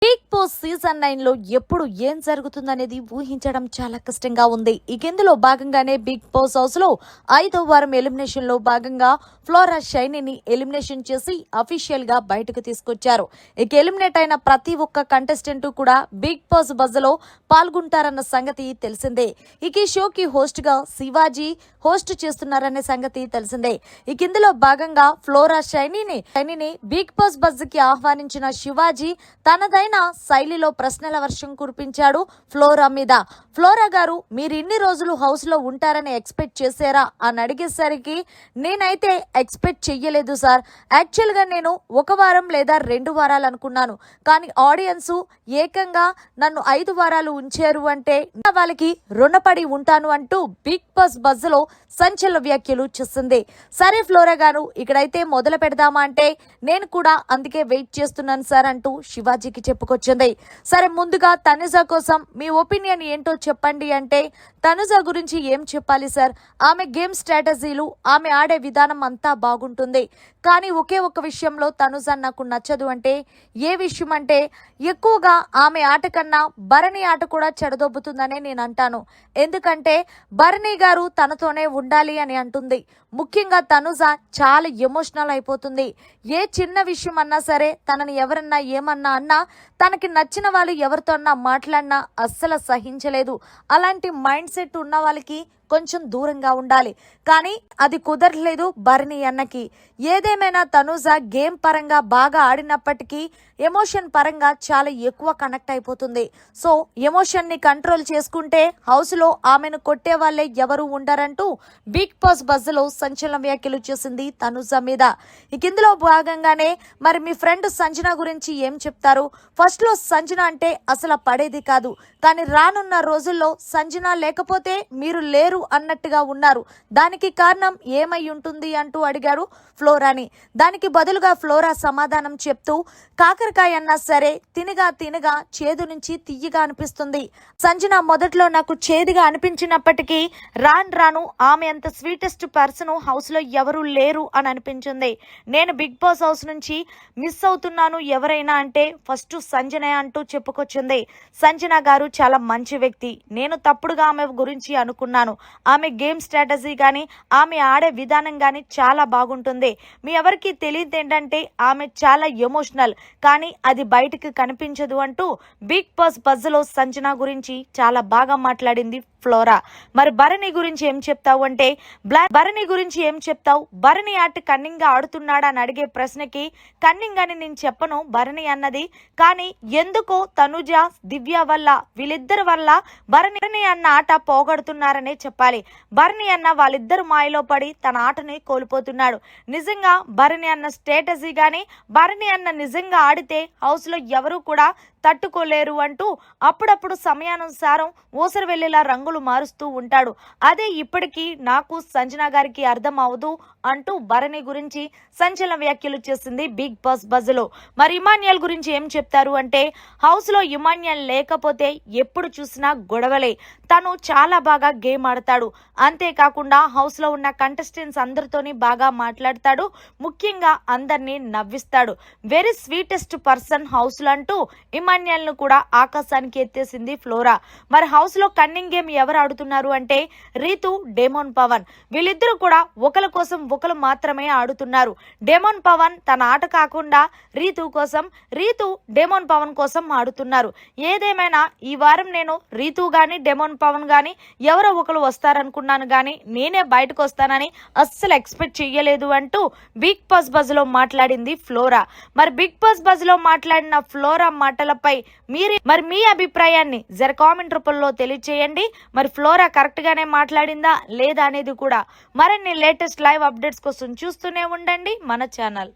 Big boss season 9 లో ఎప్పుడు ఏం జరుగుతుందనేది ఊహించడం చాలా కష్టంగా ఉంది. ఇక ఇందులో భాగంగానే బిగ్ బాస్ హౌస్ లో 5వ వారం ఎలిమినేషన్ లో భాగంగా ఫ్లోరా షైనీని ఎలిమినేషన్ చేసి అఫీషియల్ గా బయటకు తీసుకొచ్చారు. ఇక ఎలిమినేట్ అయిన ప్రతి ఒక్క కంటెస్టెంట్ కూడా బిగ్ బాస్ బజ్ లో పాల్గొంటారన్న సంగతి తెలిసిందే. ఇక ఈ షోకి హోస్ట్ గా శివాజీ హోస్ట్ చేస్తున్నారనే సంగతి తెలిసిందే. ఇక ఇందులో భాగంగా ఫ్లోరా షైనీని బిగ్ బాస్ బజ్ కి ఆహ్వానించిన శివాజీ తనదైన శైలిలో ప్రశ్నల వర్షం కురిపించాడు ఫ్లోరా మీద. ఫ్లోరా గారు, మీరు ఇన్ని రోజులు హౌస్ లో ఉంటారని ఎక్స్పెక్ట్ చేశారా అని అడిగేసరికి నేనైతే ఎక్స్పెక్ట్ చెయ్యలేదు సార్. యాక్చువల్ గా నేను 1 వారం లేదా 2 వారాలు అనుకున్నాను. కానీ ఆడియన్స్ ఏకంగా నన్ను 5 వారాలు ఉంచారు అంటే వాళ్ళకి రుణపడి ఉంటాను అంటూ బిగ్ బాస్ బజ్ లో సంచలన వ్యాఖ్యలు చేస్తుంది. సరే ఫ్లోరా గారు, ఇక్కడైతే మొదలు పెడదామా అంటే నేను కూడా అందుకే వెయిట్ చేస్తున్నాను సార్ అంటూ శివాజీకి చెప్పుకొచ్చింది. సరే, ముందుగా తనుజ కోసం మీ ఒపీనియన్ ఏంటో చెప్పండి అంటే, తనుజ గురించి ఏం చెప్పాలి సార్, ఆమె గేమ్ స్ట్రాటజీలు, ఆమె ఆడే విధానం అంతా బాగుంటుంది. కానీ ఒకే ఒక విషయంలో తనుజ నాకు నచ్చదు. అంటే ఏ విషయం అంటే, ఎక్కువగా ఆమె ఆట కన్నా భరణి ఆట కూడా చెడదొబ్బుతుందనే నేను అంటాను. ఎందుకంటే భరణి గారు తనతోనే ఉండాలి అని అంటుంది. ముఖ్యంగా తనుజ చాలా ఎమోషనల్ అయిపోతుంది. ఏ చిన్న విషయం అన్నా సరే, తనని ఎవరన్నా ఏమన్నా అన్నా, తనకి నచ్చిన వాళ్ళు ఎవరితో అన్నా మాట్లాడినా అస్సలు సహించలేదు. అలాంటి మైండ్ సెట్ ఉన్న వాళ్ళకి కొంచెం దూరంగా ఉండాలి. కానీ అది కుదరలేదు భరణి అన్నకి. ఏదేమైనా తనుజ గేమ్ పరంగా బాగా ఆడినప్పటికీ ఎమోషన్ పరంగా చాలా ఎక్కువ కనెక్ట్ అయిపోతుంది. సో ఎమోషన్ ని కంట్రోల్ చేసుకుంటే హౌస్ లో ఆమెను కొట్టే వాళ్ళే ఎవరు ఉండరంటూ బిగ్ బాస్ బజ్ లో సంచలన వ్యాఖ్యలు చేసింది తనుజ మీద. ఇక ఇందులో భాగంగానే మరి మీ ఫ్రెండ్ సంజన గురించి ఏం చెప్తారు? ఫస్ట్ లో సంజన అంటే అసలు పడేది కాదు, కానీ రానున్న రోజుల్లో సంజన లేకపోతే మీరు లేరు అన్నట్టుగా ఉన్నారు. దానికి కారణం ఏమై ఉంటుంది అంటూ అడిగారు ఫ్లోరాని. దానికి బదులుగా ఫ్లోరా సమాధానం చెప్తూ, కాకరకాయ అన్నా సరే తినగా చేదు నుంచి తియ్యగా అనిపిస్తుంది. సంజన మొదట్లో నాకు చేదుగా అనిపించినప్పటికీ రాను ఆమె అంత స్వీటెస్ట్ పర్సన్ హౌస్ లో ఎవరు లేరు అని అనిపించింది. నేను బిగ్ బాస్ హౌస్ నుంచి మిస్ అవుతున్నాను ఎవరైనా అంటే ఫస్ట్ సంజనే అంటూ చెప్పుకొచ్చింది. సంజన గారు చాలా మంచి వ్యక్తి. నేను తప్పుడుగా ఆమె గురించి అనుకున్నాను. ఆమె గేమ్ స్ట్రాటజీ కానీ, ఆమె ఆడే విధానం కానీ చాలా బాగుంటుంది. మీ ఎవరికి తెలియదు ఏంటంటే ఆమె చాలా ఎమోషనల్, కానీ అది బయటకు కనిపించదు అంటూ బిగ్ బాస్ బజ్ లో సంజన గురించి చాలా బాగా మాట్లాడింది ఫ్లోరా. మరి భరణి గురించి ఏం చెప్తావు అంటే, భరణి గురించి ఏం చెప్తావు? భరణి ఆట కన్నింగ్ గా ఆడుతున్నాడా అని అడిగే ప్రశ్నకి, కన్నింగ్ అని నేను చెప్పను భరణి అన్నది, కానీ ఎందుకో తనుజ దివ్య వల్ల, వీళ్ళిద్దరి వల్ల భరణి అన్న ఆట పోగొడుతున్నారనే చెప్పాలి. భరణి అన్న వాళ్ళిద్దరు మాయలో పడి తన ఆటని కోల్పోతున్నాడు. నిజంగా భరణి అన్న స్ట్రాటజీ గానీ, భరణి అన్న నిజంగా ఆడితే హౌస్ లో ఎవరు కూడా తట్టుకోలేరు అంటూ అప్పుడప్పుడు సమయానుసారం ఊసరు వెళ్ళేలా రంగులు మారుస్తూ ఉంటాడు. అదే ఇప్పటికీ నాకు సంజన గారికి అర్థం అవదు అంటూ భరణి గురించి సంచలన వ్యాఖ్యలు చేసింది బిగ్ బాస్ బజ్ లో. మరి ఇమాన్యుయల్ గురించి ఏం చెప్తారు అంటే, హౌస్ లో ఇమాన్యుయల్ లేకపోతే ఎప్పుడు చూసినా గొడవలే. తను చాలా బాగా గేమ్ ఆడతాడు. అంతేకాకుండా హౌస్ లో ఉన్న కంటెస్టెంట్స్ అందరితోని బాగా మాట్లాడతాడు. ముఖ్యంగా అందరినీ నవ్విస్తాడు. వెరీ స్వీటెస్ట్ పర్సన్ హౌస్ లో అంటూ ఇమాన్యుయల్ ను కూడా ఆకాశానికి ఎత్తేసింది ఫ్లోరా. మరి హౌస్ లో కన్నింగ్ గేమ్ ఎవరు ఆడుతున్నారు అంటే, రీతు, డేమోన్ పవన్. వీళ్ళిద్దరూ కూడా ఒకరి కోసం ఒకరు మాత్రమే ఆడుతున్నారు. డేమోన్ పవన్ తన ఆట కాకుండా రీతు కోసం, రీతు డేమోన్ పవన్ కోసం ఆడుతున్నారు. ఏదేమైనా ఈ వారం నేను రీతు గాని డేమోన్ పవన్ గాని ఎవరో ఒకరు వస్తారనుకున్నాను, గాని నేనే బయటకు వస్తానని అస్సలు ఎక్స్పెక్ట్ చెయ్యలేదు అంటూ బిగ్ బాస్ బజ్ లో మాట్లాడింది ఫ్లోరా. మరి బిగ్ బాస్ బజ్ లో మాట్లాడిన ఫ్లోరా మాటలపై మీ అభిప్రాయాన్ని జర కామెంట్ రూపంలో తెలియచేయండి. మరి ఫ్లోరా కరెక్ట్ గానే మాట్లాడిందా లేదా అనేది కూడా. మరిన్ని లేటెస్ట్ లైవ్ అప్డేట్స్ కోసం చూస్తూనే ఉండండి మన ఛానల్.